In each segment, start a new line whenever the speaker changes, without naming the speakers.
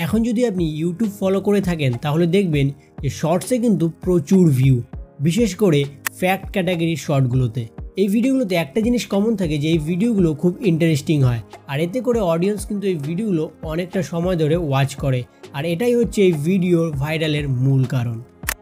এখন যদি আপনি ইউটিউব ফলো করে থাকেন তাহলে দেখবেন যে শর্টসে কিন্তু প্রচুর ভিউ, বিশেষ করে ফ্যাক্ট ক্যাটাগরির শর্টগুলোতে। এই ভিডিওগুলোতে একটা জিনিস কমন থাকে যে এই ভিডিওগুলো খুব ইন্টারেস্টিং হয়, আর এতে করে অডিয়েন্স কিন্তু এই ভিডিওগুলো অনেকটা সময় ধরে ওয়াচ করে, আর এটাই হচ্ছে এই ভিডিওর ভাইরালের মূল কারণ।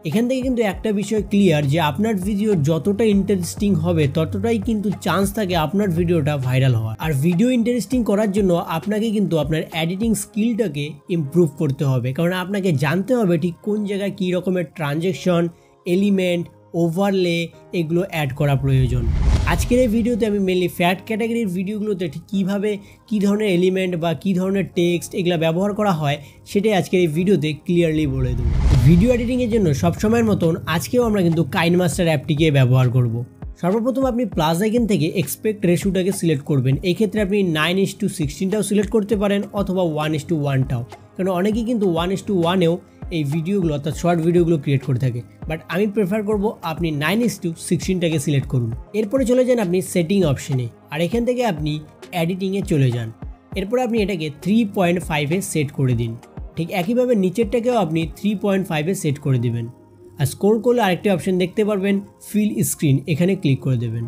এখান থেকে কিন্তু একটা বিষয় ক্লিয়ার যে আপনার ভিডিও যতটা ইন্টারেস্টিং হবে ততটাই কিন্তু চান্স থাকে আপনার ভিডিওটা ভাইরাল হওয়ার। আর ভিডিও ইন্টারেস্টিং করার জন্য আপনাকে কিন্তু আপনার এডিটিং স্কিলটাকে ইমপ্রুভ করতে হবে, কারণ আপনাকে জানতে হবে ঠিক কোন জায়গায় কী রকমের ট্রানজেকশন, এলিমেন্ট, ওভারলে এগুলো অ্যাড করা প্রয়োজন। আজকের এই ভিডিওতে আমি মেনলি ফ্যাক্ট ক্যাটাগরির ভিডিওগুলোতে ঠিক কীভাবে কী ধরনের এলিমেন্ট বা কী ধরনের টেক্সট এগুলো ব্যবহার করা হয় সেটাই আজকের এই ভিডিওতে ক্লিয়ারলি বলে দেবো। ভিডিও এডিটিংয়ের জন্য সবসময়ের মতন আজকেও আমরা কিন্তু কাইনমাস্টার অ্যাপটিকে ব্যবহার করব। সর্বপ্রথম আপনি প্লাস আইকন থেকে এক্সপেক্ট রেশিওটাকে সিলেক্ট করবেন। এই ক্ষেত্রে আপনি 9:16টাও সিলেক্ট করতে পারেন অথবা 1:1টাও, কারণ অনেকেই কিন্তু 1:1এও এই ভিডিওগুলো অর্থাৎ শর্ট ভিডিওগুলো ক্রিয়েট করে থাকে, বাট আমি প্রেফার করব আপনি 9:16টাকে সিলেক্ট করুন। এরপরে চলে যান আপনি সেটিং অপশনে, আর এখান থেকে আপনি এডিটিংয়ে চলে যান। এরপরে আপনি এটাকে 3.5-এ সেট করে দিন। ঠিক একইভাবে নিচেরটাকেও আপনি 3.5-এ সেট করে দিবেন। আর স্ক্রল করলে আরেকটি অপশন দেখতে পারবেন ফিল স্ক্রিন, এখানে ক্লিক করে দেবেন।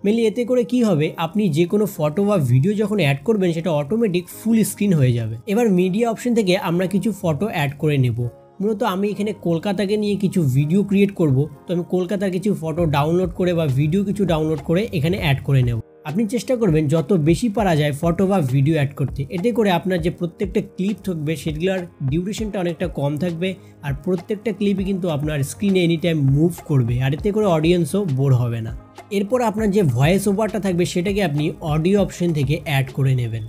মেনলি এতে করে কি হবে, আপনি যে কোনো ফটো বা ভিডিও যখন অ্যাড করবেন সেটা অটোমেটিক ফুল স্ক্রিন হয়ে যাবে। এবার মিডিয়া অপশন থেকে আমরা কিছু ফটো অ্যাড করে নেব। মূলত আমি এখানে কলকাতাকে নিয়ে কিছু ভিডিও ক্রিয়েট করব, তো আমি কলকাতার কিছু ফটো ডাউনলোড করে বা ভিডিও কিছু ডাউনলোড করে এখানে অ্যাড করে নেব। আপনি চেষ্টা করবেন যত বেশি পারা যায় ফটো বা ভিডিও অ্যাড করতে, এতে করে আপনার যে প্রত্যেকটা ক্লিপ থাকবে সেগুলোর ডিউরেশনটা অনেকটা কম থাকবে, আর প্রত্যেকটা ক্লিপই কিন্তু আপনার স্ক্রিনে এনি টাইম মুভ করবে, আর এতে করে অডিয়েন্সও বোর হবে না। এরপর আপনার যে ভয়েস ওভারটা থাকবে সেটাকে আপনি অডিও অপশন থেকে অ্যাড করে নেবেন।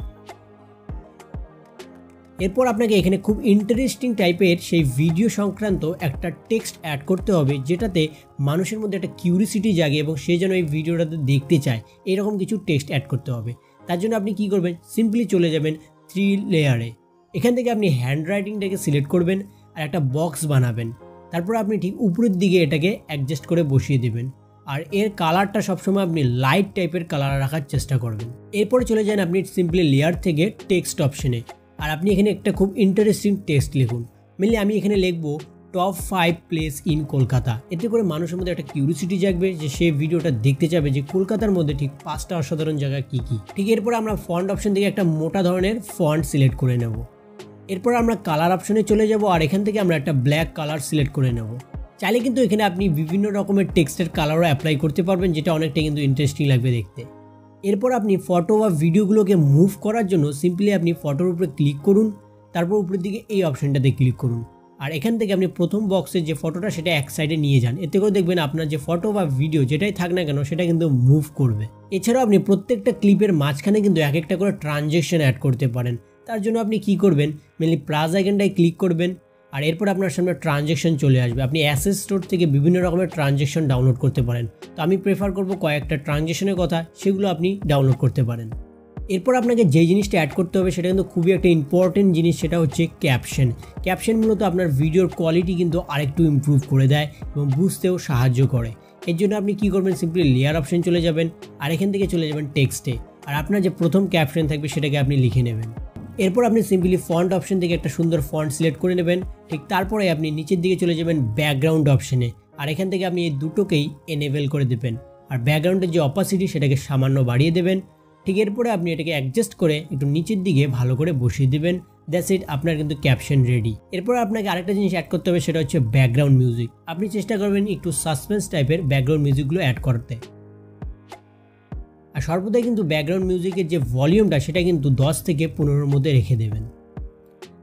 এরপর আপনাকে এখানে খুব ইন্টারেস্টিং টাইপের সেই ভিডিও সংক্রান্ত একটা টেক্সট অ্যাড করতে হবে, যেটাতে মানুষের মধ্যে একটা কিউরিসিটি জাগে এবং সে যেন এই ভিডিওটাতে দেখতে চায়, এরকম কিছু টেক্সট অ্যাড করতে হবে। তার জন্য আপনি কি করবেন, সিম্পলি চলে যাবেন 3 লেয়ারে। এখান থেকে আপনি হ্যান্ড রাইটিংটাকে সিলেক্ট করবেন আর একটা বক্স বানাবেন। তারপর আপনি ঠিক উপরের দিকে এটাকে অ্যাডজাস্ট করে বসিয়ে দেবেন, আর এর কালারটা সবসময় আপনি লাইট টাইপের কালার রাখার চেষ্টা করবেন। এরপরে চলে যান আপনি সিম্পলি লেয়ার থেকে টেক্সট অপশনে, আর আপনি এখানে একটা খুব ইন্টারেস্টিং টেক্সট লিখুন। মেনলি আমি এখানে লিখবো টপ 5 প্লেস ইন কলকাতা। এতে করে মানুষের মধ্যে একটা কিউরিসিটি জাগবে যে সে ভিডিওটা দেখতে চাবে যে কলকাতার মধ্যে ঠিক 5টা অসাধারণ জায়গা কী কী। ঠিক এরপর আমরা ফন্ট অপশন থেকে একটা মোটা ধরনের ফন্ট সিলেক্ট করে নেব। এরপর আমরা কালার অপশনে চলে যাব, আর এখান থেকে আমরা একটা ব্ল্যাক কালার সিলেক্ট করে নেব। চাইলে কিন্তু এখানে আপনি বিভিন্ন রকমের টেক্সটের কালারও অ্যাপ্লাই করতে পারবেন, যেটা অনেকটা কিন্তু ইন্টারেস্টিং লাগবে দেখতে। এরপর আপনি ফটো বা ভিডিওগুলোকে মুভ করার জন্য সিম্পলি আপনি ফটোর উপরে ক্লিক করুন, তারপর উপরের দিকে এই অপশনটাতে ক্লিক করুন, আর এখান থেকে আপনি প্রথম বক্সের যে ফটোটা সেটা এক সাইডে নিয়ে যান। এতে করে দেখবেন আপনার যে ফটো বা ভিডিও যেটাই থাক না কেন সেটা কিন্তু মুভ করবে। এছাড়াও আপনি প্রত্যেকটা ক্লিপের মাঝখানে কিন্তু এক একটা করে ট্রানজেকশন অ্যাড করতে পারেন। তার জন্য আপনি কি করবেন, মেনলি প্লাস আইকনটায় ক্লিক করবেন, আর এরপর আপনার সামনে ট্রানজেকশন চলে আসবে। আপনি অ্যাসেস স্টোর থেকে বিভিন্ন রকমের ট্রানজেকশন ডাউনলোড করতে পারেন, তো আমি প্রেফার করব কয়েকটা ট্রানজেকশনের কথা, সেগুলো আপনি ডাউনলোড করতে পারেন। এরপর আপনাকে যে জিনিসটা অ্যাড করতে হবে সেটা কিন্তু খুবই একটা ইম্পর্টেন্ট জিনিস, সেটা হচ্ছে ক্যাপশন। ক্যাপশন মূলত আপনার ভিডিওর কোয়ালিটি কিন্তু আরেকটু ইমপ্রুভ করে দেয় এবং বুঝতেও সাহায্য করে। এর জন্য আপনি কি করবেন, সিম্পলি লেয়ার অপশন চলে যাবেন, আর এখান থেকে চলে যাবেন টেক্সটে, আর আপনার যে প্রথম ক্যাপশন থাকবে সেটাকে আপনি লিখে নেবেন। এরপর আপনি সিম্পলি ফন্ট অপশন থেকে একটা সুন্দর ফন্ট সিলেক্ট করে নেবেন। ঠিক তারপরে আপনি নিচের দিকে চলে যাবেন ব্যাকগ্রাউন্ড অপশনে, আর এখান থেকে আপনি এই দুটোকেই এনেবল করে দেবেন, আর ব্যাকগ্রাউন্ডের যে অপাসিটি সেটাকে সামান্য বাড়িয়ে দেবেন। ঠিক এরপরে আপনি এটাকে অ্যাডজাস্ট করে একটু নিচের দিকে ভালো করে বসিয়ে দেবেন। দ্যাটস ইট, আপনার কিন্তু ক্যাপশন রেডি। এরপর আপনাকে আরেকটা জিনিস অ্যাড করতে হবে, সেটা হচ্ছে ব্যাকগ্রাউন্ড মিউজিক। আপনি চেষ্টা করবেন একটু সাসপেন্স টাইপের ব্যাকগ্রাউন্ড মিউজিকগুলো অ্যাড করতে, আর সর্বদাই কিন্তু ব্যাকগ্রাউন্ড মিউজিকের যে ভলিউমটা সেটা কিন্তু 10 থেকে 15-এর মধ্যে রেখে দেবেন।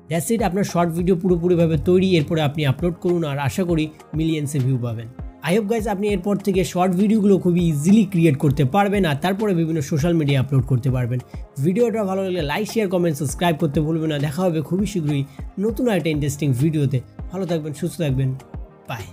দ্যাটস ইট, আপনার শর্ট ভিডিও পুরোপুরিভাবে তৈরি। এরপরে আপনি আপলোড করুন, আর আশা করি মিলিয়ন্সে ভিউ পাবেন। আই হোপ গাইজ আপনি এরপর থেকে শর্ট ভিডিওগুলো খুবই ইজিলি ক্রিয়েট করতে পারবেন, আর তারপরে বিভিন্ন সোশ্যাল মিডিয়া আপলোড করতে পারবেন। ভিডিওটা ভালো লাগলে লাইক, শেয়ার, কমেন্ট, সাবস্ক্রাইব করতে ভুলবেন না। দেখা হবে খুবই শীঘ্রই নতুন একটা ইন্টারেস্টিং ভিডিওতে। ভালো থাকবেন, সুস্থ থাকবেন, বাই।